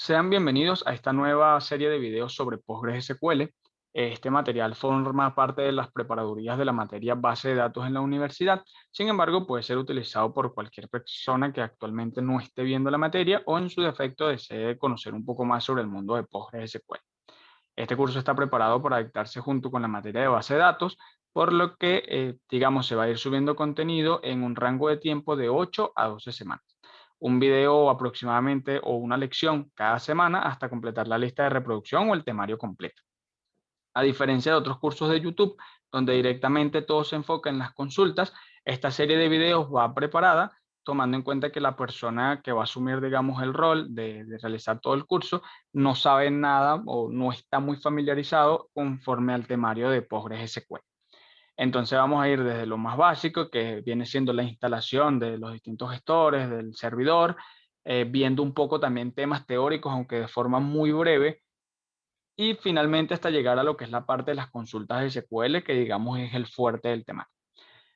Sean bienvenidos a esta nueva serie de videos sobre PostgreSQL. Este material forma parte de las preparadurías de la materia base de datos en la universidad. Sin embargo, puede ser utilizado por cualquier persona que actualmente no esté viendo la materia o en su defecto desee conocer un poco más sobre el mundo de PostgreSQL. Este curso está preparado para dictarse junto con la materia de base de datos, por lo que, digamos, se va a ir subiendo contenido en un rango de tiempo de 8 a 12 semanas. Un video aproximadamente o una lección cada semana hasta completar la lista de reproducción o el temario completo. A diferencia de otros cursos de YouTube, donde directamente todo se enfoca en las consultas, esta serie de videos va preparada tomando en cuenta que la persona que va a asumir, digamos, el rol de realizar todo el curso no sabe nada o no está muy familiarizado conforme al temario de PostgreSQL. Entonces vamos a ir desde lo más básico, que viene siendo la instalación de los distintos gestores, del servidor, viendo un poco también temas teóricos, aunque de forma muy breve, y finalmente hasta llegar a lo que es la parte de las consultas de SQL, que digamos es el fuerte del tema.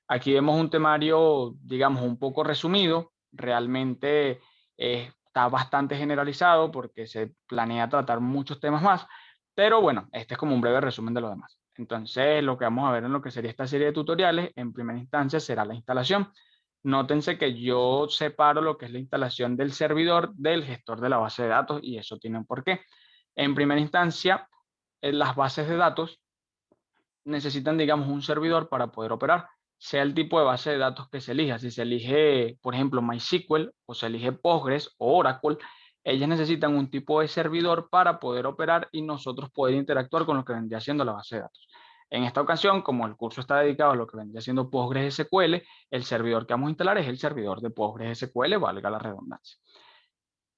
Aquí vemos un temario, digamos, un poco resumido, realmente está bastante generalizado porque se planea tratar muchos temas más, pero bueno, este es como un breve resumen de lo demás. Entonces, lo que vamos a ver en lo que sería esta serie de tutoriales, en primera instancia será la instalación. Nótense que yo separo lo que es la instalación del servidor del gestor de la base de datos y eso tiene un porqué. En primera instancia, las bases de datos necesitan, digamos, un servidor para poder operar, sea el tipo de base de datos que se elija. Si se elige, por ejemplo, MySQL o se elige Postgres o Oracle, ellas necesitan un tipo de servidor para poder operar y nosotros poder interactuar con lo que vendría siendo la base de datos. En esta ocasión, como el curso está dedicado a lo que vendría siendo PostgreSQL, el servidor que vamos a instalar es el servidor de PostgreSQL, valga la redundancia.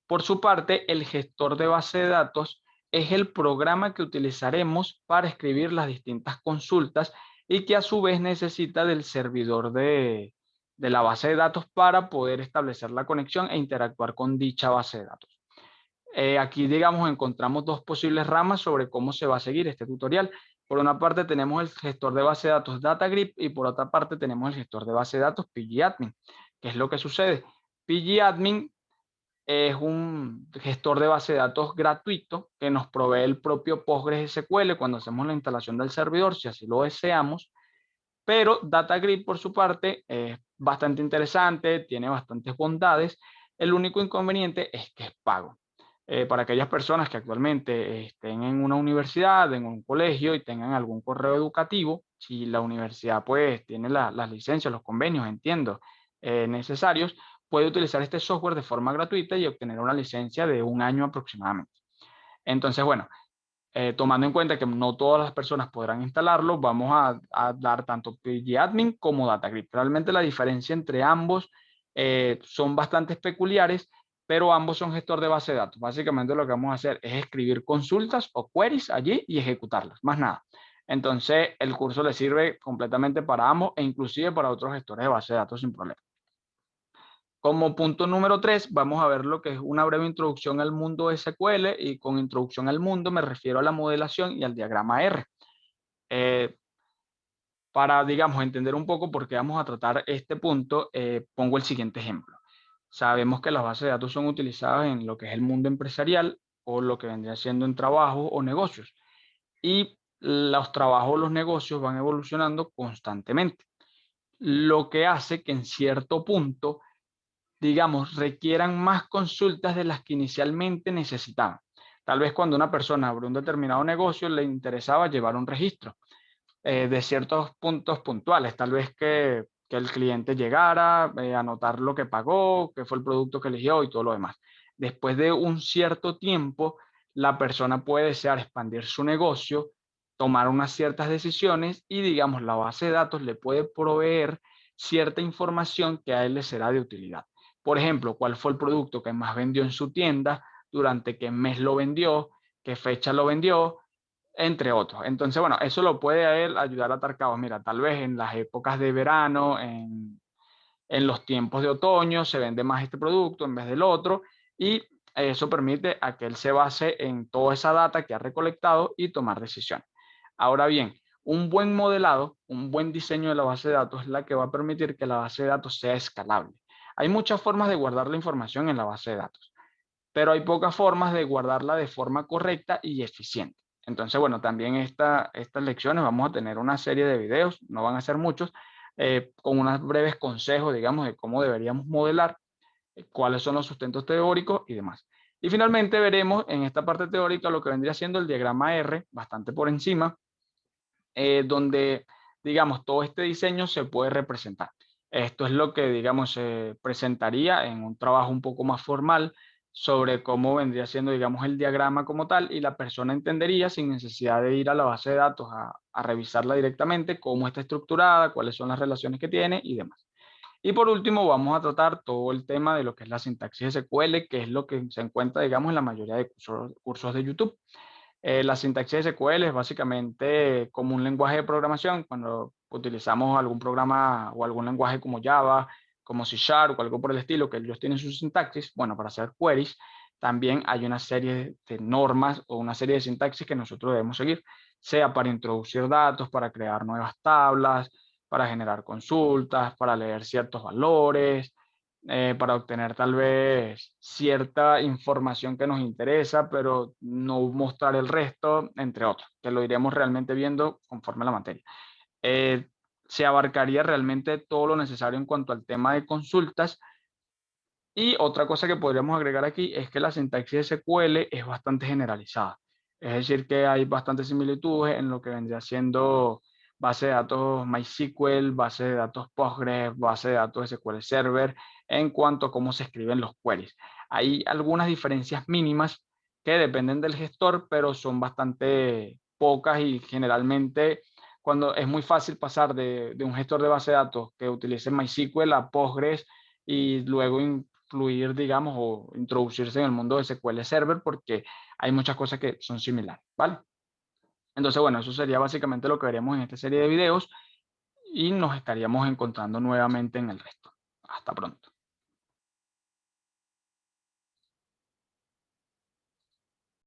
Por su parte, el gestor de base de datos es el programa que utilizaremos para escribir las distintas consultas y que a su vez necesita del servidor de la base de datos para poder establecer la conexión e interactuar con dicha base de datos. Aquí, digamos, encontramos dos posibles ramas sobre cómo se va a seguir este tutorial. Por una parte tenemos el gestor de base de datos DataGrip y por otra parte tenemos el gestor de base de datos pgadmin. ¿Qué es lo que sucede? pgadmin es un gestor de base de datos gratuito que nos provee el propio PostgreSQL cuando hacemos la instalación del servidor, si así lo deseamos. Pero DataGrid, por su parte, es bastante interesante, tiene bastantes bondades. El único inconveniente es que es pago. Para aquellas personas que actualmente estén en una universidad, en un colegio y tengan algún correo educativo, si la universidad pues tiene las licencias, los convenios, entiendo, necesarios, puede utilizar este software de forma gratuita y obtener una licencia de un año aproximadamente. Entonces, bueno, tomando en cuenta que no todas las personas podrán instalarlo, vamos a dar tanto pgadmin como DataGrid. Realmente la diferencia entre ambos son bastante peculiares, pero ambos son gestor de base de datos. Básicamente lo que vamos a hacer es escribir consultas o queries allí y ejecutarlas, más nada. Entonces el curso le sirve completamente para ambos e inclusive para otros gestores de base de datos sin problema. Como punto número 3, vamos a ver lo que es una breve introducción al mundo SQL y con introducción al mundo me refiero a la modelación y al diagrama R. Eh, para, digamos, entender un poco por qué vamos a tratar este punto, pongo el siguiente ejemplo. Sabemos que las bases de datos son utilizadas en lo que es el mundo empresarial o lo que vendría siendo en trabajo o negocios. Y los trabajos o los negocios van evolucionando constantemente, lo que hace que en cierto punto digamos, requieran más consultas de las que inicialmente necesitaban. Tal vez cuando una persona abrió un determinado negocio le interesaba llevar un registro de ciertos puntos puntuales, tal vez que el cliente llegara, anotar lo que pagó, qué fue el producto que eligió y todo lo demás. Después de un cierto tiempo, la persona puede desear expandir su negocio, tomar unas ciertas decisiones y, digamos, la base de datos le puede proveer cierta información que a él le será de utilidad. Por ejemplo, cuál fue el producto que más vendió en su tienda, durante qué mes lo vendió, qué fecha lo vendió, entre otros. Entonces, bueno, eso lo puede a él ayudar a atar cabos. Mira, tal vez en las épocas de verano, en los tiempos de otoño, se vende más este producto en vez del otro y eso permite a que él se base en toda esa data que ha recolectado y tomar decisiones. Ahora bien, un buen modelado, un buen diseño de la base de datos es la que va a permitir que la base de datos sea escalable. Hay muchas formas de guardar la información en la base de datos. pero hay pocas formas de guardarla de forma correcta y eficiente. Entonces, bueno, también estas lecciones vamos a tener una serie de videos, no van a ser muchos, con unos breves consejos, digamos, de cómo deberíamos modelar, cuáles son los sustentos teóricos y demás. Y finalmente veremos en esta parte teórica lo que vendría siendo el diagrama R, bastante por encima, donde, digamos, todo este diseño se puede representar. Esto es lo que, digamos, se presentaría en un trabajo un poco más formal sobre cómo vendría siendo, digamos, el diagrama como tal, y la persona entendería sin necesidad de ir a la base de datos a revisarla directamente, cómo está estructurada, cuáles son las relaciones que tiene y demás. Y por último, vamos a tratar todo el tema de lo que es la sintaxis SQL, que es lo que se encuentra, digamos, en la mayoría de cursos de YouTube. La sintaxis SQL es básicamente como un lenguaje de programación. Cuando utilizamos algún programa o algún lenguaje como Java, como C Sharp o algo por el estilo, que ellos tienen su sintaxis, bueno, para hacer queries, también hay una serie de normas o una serie de sintaxis que nosotros debemos seguir, sea para introducir datos, para crear nuevas tablas, para generar consultas, para leer ciertos valores, para obtener tal vez cierta información que nos interesa, pero no mostrar el resto, entre otros, que lo iremos realmente viendo conforme a la materia. Eh, Se abarcaría realmente todo lo necesario en cuanto al tema de consultas. Y otra cosa que podríamos agregar aquí es que la sintaxis SQL es bastante generalizada. Es decir, que hay bastantes similitudes en lo que vendría siendo base de datos MySQL, base de datos Postgres, base de datos SQL Server, en cuanto a cómo se escriben los queries. Hay algunas diferencias mínimas que dependen del gestor, pero son bastante pocas y generalmente cuando es muy fácil pasar de un gestor de base de datos que utilice MySQL a Postgres y luego incluir, digamos, o introducirse en el mundo de SQL Server porque hay muchas cosas que son similares, ¿vale? Entonces, bueno, eso sería básicamente lo que veremos en esta serie de videos y nos estaríamos encontrando nuevamente en el resto. Hasta pronto.